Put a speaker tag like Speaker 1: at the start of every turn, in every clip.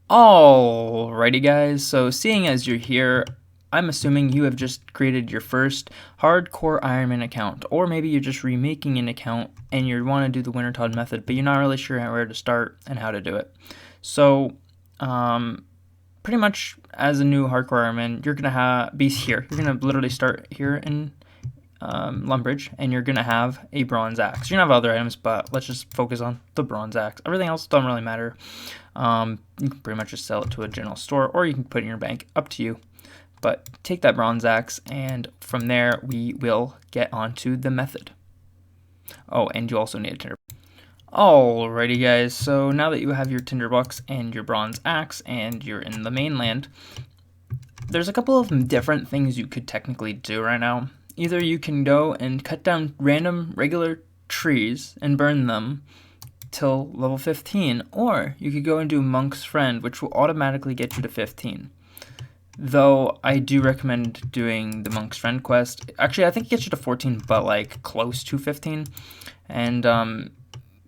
Speaker 1: Alrighty guys, so seeing as you're here, I'm assuming you have just created your first hardcore Ironman account, or maybe you're just remaking an account and you want to do the Wintertodt method, but you're not really sure where to start and how to do it. So, pretty much as a new hardcore Ironman, you're gonna be here. You're gonna literally start here in Lumbridge, and you're gonna have a bronze axe. You're gonna have other items, but let's just focus on the bronze axe. Everything else doesn't really matter. You can pretty much just sell it to a general store, or you can put it in your bank, up to you. But take that bronze axe, and from there we will get onto the method. Oh, and you also need a tinder. Alrighty guys, so now that you have your tinderbox and your bronze axe and you're in the mainland, there's a couple of different things you could technically do right now. Either you can go and cut down random regular trees and burn them till level 15, or you could go and do Monk's Friend, which will automatically get you to 15. Though I do recommend doing the Monk's Friend quest. Actually, I think it gets you to 14, but like close to 15. And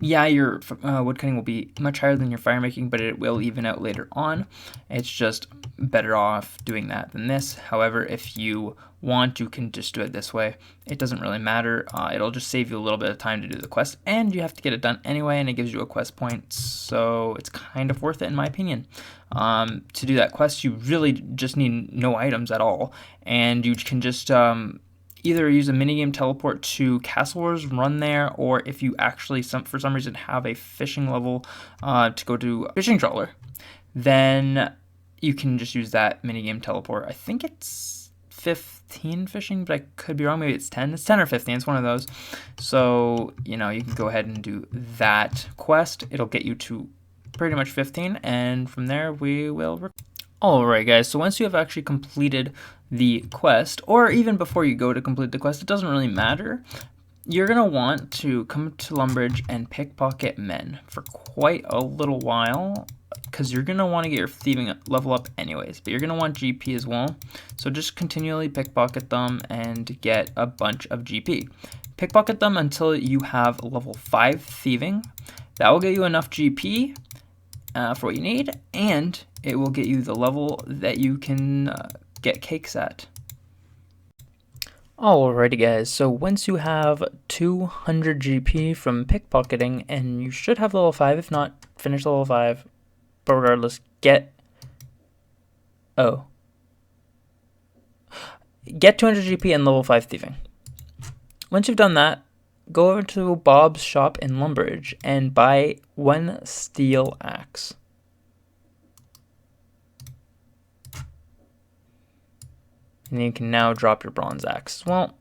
Speaker 1: yeah, your woodcutting will be much higher than your firemaking, but it will even out later on. It's just better off doing that than this. However, if you want, you can just do it this way. It doesn't really matter. It'll just save you a little bit of time to do the quest, and you have to get it done anyway, and it gives you a quest point, so it's kind of worth it in my opinion. To do that quest, you really just need no items at all, and you can just either use a minigame teleport to Castle Wars, run there, or if you actually for some reason have a fishing level to go to a fishing trawler, then you can just use that minigame teleport. I think it's 15 fishing, but I could be wrong. Maybe it's 10. It's 10 or 15. It's one of those. So, you can go ahead and do that quest. It'll get you to pretty much 15, and from there we will... Alright guys, so once you have actually completed the quest, or even before you go to complete the quest, it doesn't really matter. You're going to want to come to Lumbridge and pickpocket men for quite a little while, because you're going to want to get your thieving level up anyways, but you're going to want GP as well. So just continually pickpocket them and get a bunch of GP. Pickpocket them until you have level 5 thieving. That will get you enough GP for what you need, and it will get you the level that you can get cakes at. Alrighty guys, so once you have 200 GP from pickpocketing, and you should have level 5, if not, finish level 5, but regardless, get 200 GP and level 5 thieving. Once you've done that, go over to Bob's shop in Lumbridge and buy 1 steel axe. And you can now drop your bronze axe as well.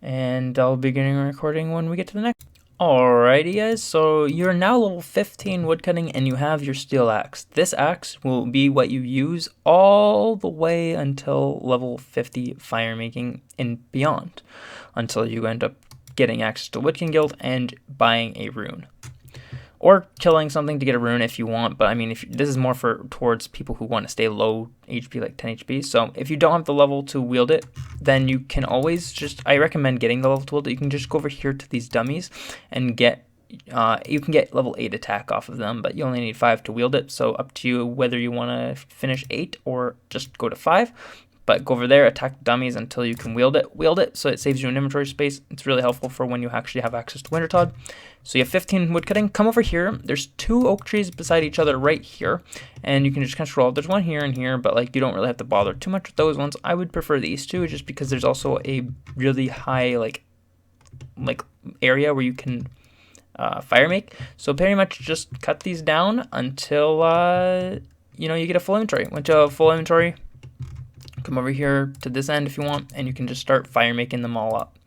Speaker 1: And I'll be beginning recording when we get to the next. Alrighty guys, so you're now level 15 woodcutting and you have your steel axe. This axe will be what you use all the way until level 50 firemaking and beyond, until you end up getting access to Woodkin Guild and buying a rune. Or killing something to get a rune if you want, but I mean, this is more towards people who want to stay low HP, like 10 HP. So if you don't have the level to wield it, then you can always I recommend getting the level to wield it. You can just go over here to these dummies and you can get level 8 attack off of them, but you only need 5 to wield it. So up to you whether you want to finish 8 or just go to 5. But go over there, attack dummies until you can wield it, so it saves you an inventory space. It's really helpful for when you actually have access to Wintertodt. So you have 15 woodcutting. Come over here. There's 2 oak trees beside each other right here, and you can just kind of scroll. There's one here and here, but like you don't really have to bother too much with those ones. I would prefer these 2 just because there's also a really high like area where you can fire make. So pretty much just cut these down until you get a full inventory. Once you have a full inventory, come over here to this end if you want, and you can just start fire making them all up.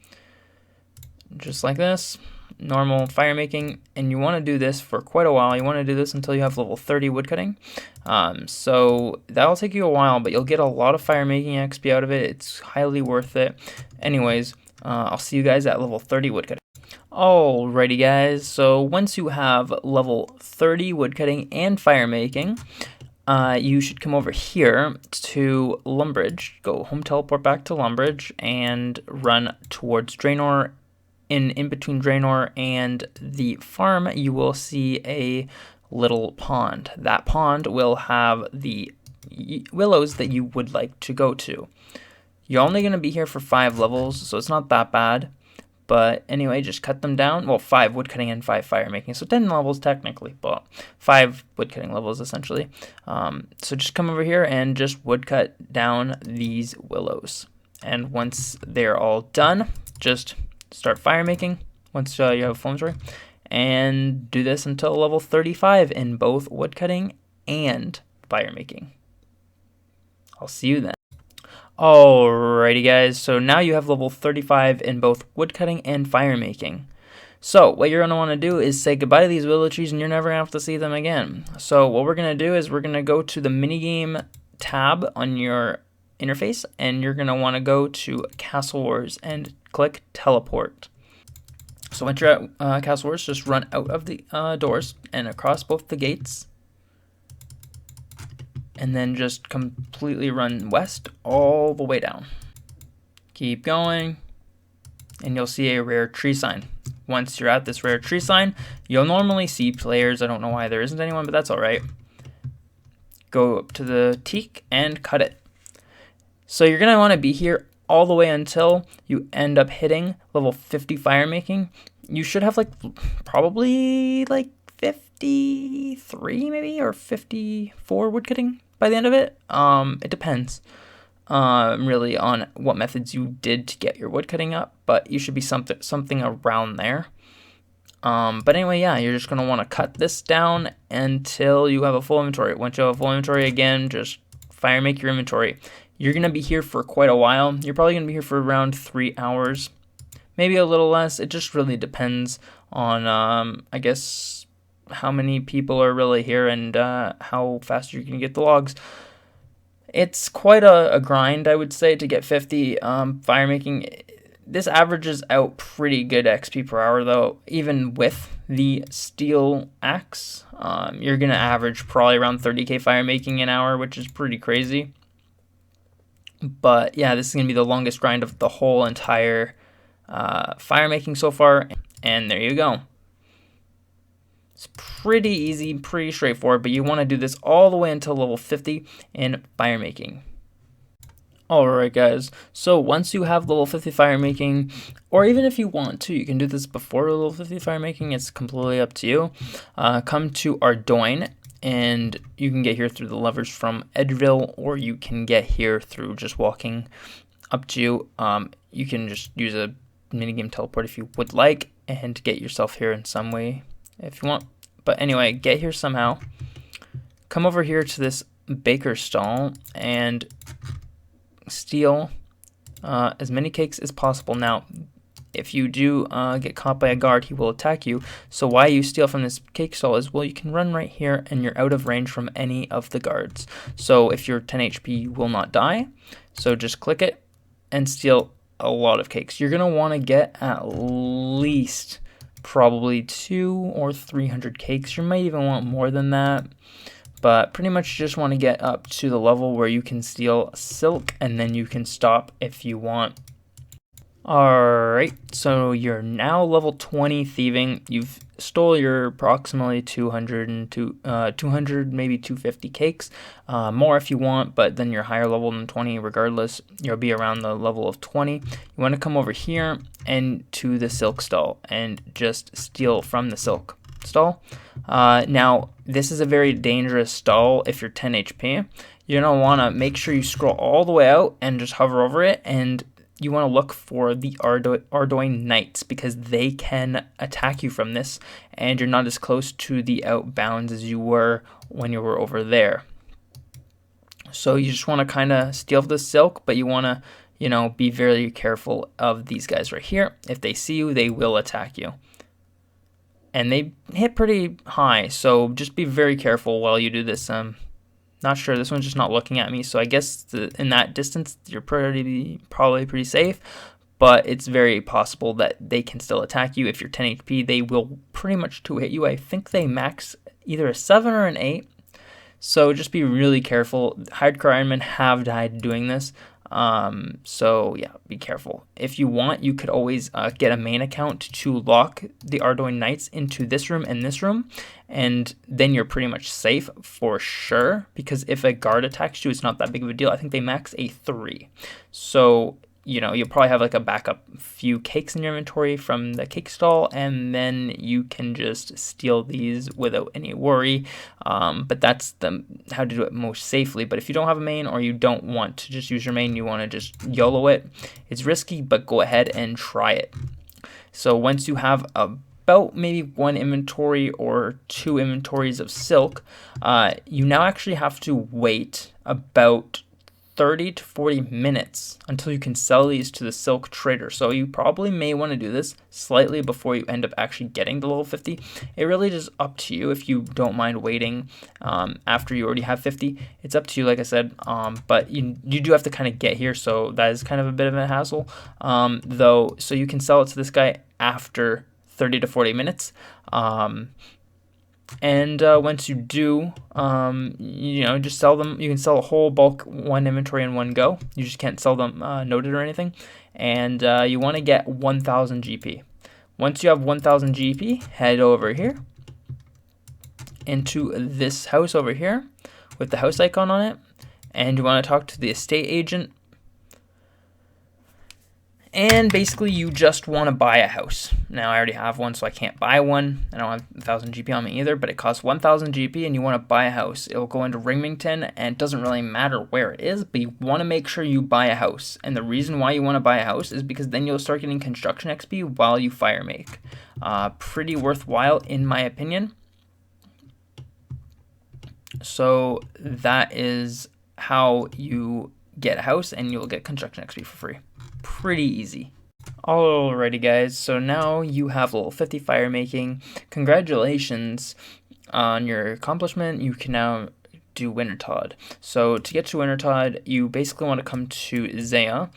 Speaker 1: Just like this, normal fire making, and you want to do this for quite a while. You want to do this until you have level 30 woodcutting. So that'll take you a while, but you'll get a lot of fire making XP out of it. It's highly worth it. Anyways, I'll see you guys at level 30 woodcutting. Alrighty guys, so once you have level 30 woodcutting and fire making, you should come over here to Lumbridge, go home teleport back to Lumbridge, and run towards Draenor. In between Draenor and the farm, you will see a little pond. That pond will have the willows that you would like to go to. You're only going to be here for 5 levels, so it's not that bad. But anyway, just cut them down. Well, 5 woodcutting and 5 firemaking. So 10 levels technically, but 5 woodcutting levels essentially. So just come over here and just woodcut down these willows. And once they're all done, just start firemaking once you have a full inventory. And do this until level 35 in both woodcutting and firemaking. I'll see you then. Alrighty guys, so now you have level 35 in both woodcutting and firemaking. So what you're going to want to do is say goodbye to these willow trees and you're never going to have to see them again. So what we're going to do is we're going to go to the minigame tab on your interface and you're going to want to go to Castle Wars and click teleport. So once you're at Castle Wars, just run out of the doors and across both the gates. And then just completely run west all the way down. Keep going, and you'll see a rare tree sign. Once you're at this rare tree sign, you'll normally see players. I don't know why there isn't anyone, but that's alright. Go up to the teak and cut it. So you're going to want to be here all the way until you end up hitting level 50 firemaking. You should have probably 53 maybe, or 54 woodcutting by the end of it. It depends really on what methods you did to get your woodcutting up, but you should be something around there. But anyway, yeah, you're just going to want to cut this down until you have a full inventory. Once you have a full inventory, again, just firemake your inventory. You're going to be here for quite a while. You're probably going to be here for around 3 hours, maybe a little less. It just really depends on, I guess, how many people are really here and how fast you can get the logs. It's quite a grind, I would say, to get 50 firemaking. This averages out pretty good XP per hour, though. Even with the steel axe, you're going to average probably around 30k firemaking an hour, which is pretty crazy. But yeah, this is going to be the longest grind of the whole entire firemaking so far. And there you go. It's pretty easy, pretty straightforward, but you want to do this all the way until level 50 in firemaking. Alright guys, so once you have level 50 firemaking, or even if you want to, you can do this before level 50 firemaking, it's completely up to you. Come to Ardoin, and you can get here through the levers from Edgeville, or you can get here through just walking up to you. You can just use a minigame teleport if you would like, and get yourself here in some way if you want. But anyway, get here somehow. Come over here to this baker stall and steal as many cakes as possible. Now, if you do get caught by a guard, he will attack you. So why you steal from this cake stall is, well, you can run right here and you're out of range from any of the guards. So if you're 10 HP, you will not die. So just click it and steal a lot of cakes. You're going to want to get at least probably 200 or 300 cakes. You might even want more than that, but pretty much just want to get up to the level where you can steal silk, and then you can stop if you want. Alright, so you're now level 20 thieving. You've stole your approximately 200, maybe 250 cakes. More if you want, but then you're higher level than 20 regardless. You'll be around the level of 20. You want to come over here and to the silk stall and just steal from the silk stall. Now, this is a very dangerous stall if you're 10 HP. You're going to want to make sure you scroll all the way out and just hover over it, and you want to look for the Ardoin Knights, because they can attack you from this, and you're not as close to the outbounds as you were when you were over there. So you just want to kind of steal the silk, but you want to, be very careful of these guys right here. If they see you, they will attack you. And they hit pretty high, so just be very careful while you do this. Not sure, this one's just not looking at me, so I guess in that distance you're probably pretty safe, but it's very possible that they can still attack you. If you're 10 HP, they will pretty much two-hit you. I think they max either a 7 or an 8, so just be really careful. Hardcore Ironmen have died doing this. So yeah, be careful. If you want, you could always get a main account to lock the Ardoin Knights into this room and this room, and then you're pretty much safe for sure, because if a guard attacks you, it's not that big of a deal. I think they max a 3. So you'll probably have like a backup few cakes in your inventory from the cake stall, and then you can just steal these without any worry. But that's how to do it most safely. But if you don't have a main, or you don't want to just use your main, you want to just YOLO it, it's risky, but go ahead and try it. So once you have about maybe 1 inventory or 2 inventories of silk, you now actually have to wait about 30 to 40 minutes until you can sell these to the silk trader. So you probably may want to do this slightly before you end up actually getting the level 50. It really is up to you if you don't mind waiting after you already have 50. It's up to you, like I said, but you do have to kind of get here, so that is kind of a bit of a hassle, though. So you can sell it to this guy after 30 to 40 minutes. And once you do, just sell them. You can sell a whole bulk 1 inventory in one go. You just can't sell them noted or anything. And you want to get 1,000 GP. Once you have 1,000 GP, head over here into this house over here with the house icon on it. And you want to talk to the estate agent. And basically, you just want to buy a house. Now, I already have one, so I can't buy one. I don't have 1,000 GP on me either, but it costs 1,000 GP, and you want to buy a house. It'll go into Ringmington, and it doesn't really matter where it is, but you want to make sure you buy a house. And the reason why you want to buy a house is because then you'll start getting construction XP while you fire make. Pretty worthwhile, in my opinion. So that is how you get a house, and you'll get construction XP for free. Pretty easy. Alrighty guys, so now you have level 50 fire making. Congratulations on your accomplishment. You can now do Wintertodt. So to get to Wintertodt, you basically want to come to Zaya.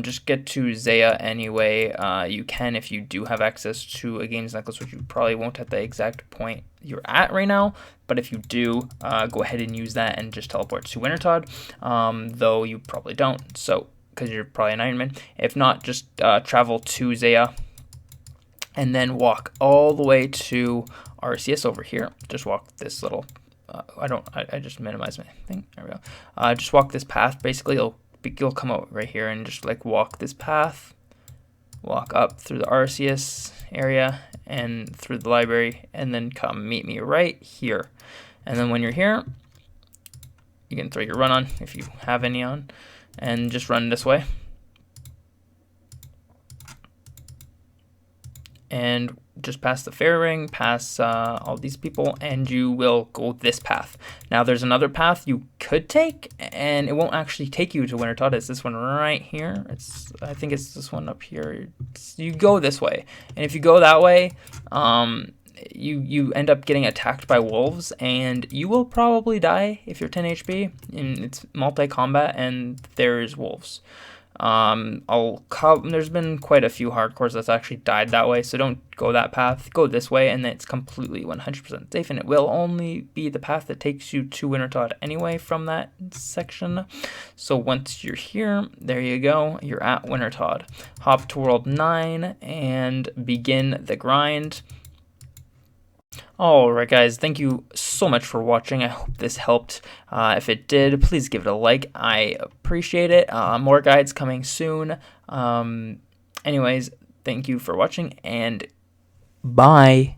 Speaker 1: Just get to Zaya anyway. You can if you do have access to a games necklace, which you probably won't at the exact point you're at right now. But if you do, go ahead and use that and just teleport to Wintertodt, though you probably don't. So because you're probably an Ironman. If not, just travel to Zaya and then walk all the way to RCS over here. Just walk this little, I just minimized my thing. There we go. Just walk this path. Basically, you'll come out right here and just like walk this path. Walk up through the RCS area and through the library, and then come meet me right here. And then when you're here, you can throw your run on if you have any on, and just run this way. And just past the fair ring, past all these people, and you will go this path. Now there's another path you could take, and it won't actually take you to Wintertodt. It's this one right here. I think it's this one up here. You go this way, and if you go that way, you end up getting attacked by wolves, and you will probably die if you're 10 HP. And it's multi-combat, and there's wolves. There's been quite a few hardcores that's actually died that way, so don't go that path. Go this way, and it's completely 100% safe, and it will only be the path that takes you to Wintertodt anyway from that section. So once you're here, there you go, you're at Wintertodt. Hop to World 9 and begin the grind. Alright guys, thank you so much for watching. I hope this helped. If it did, please give it a like. I appreciate it. More guides coming soon. Anyways, thank you for watching, and bye.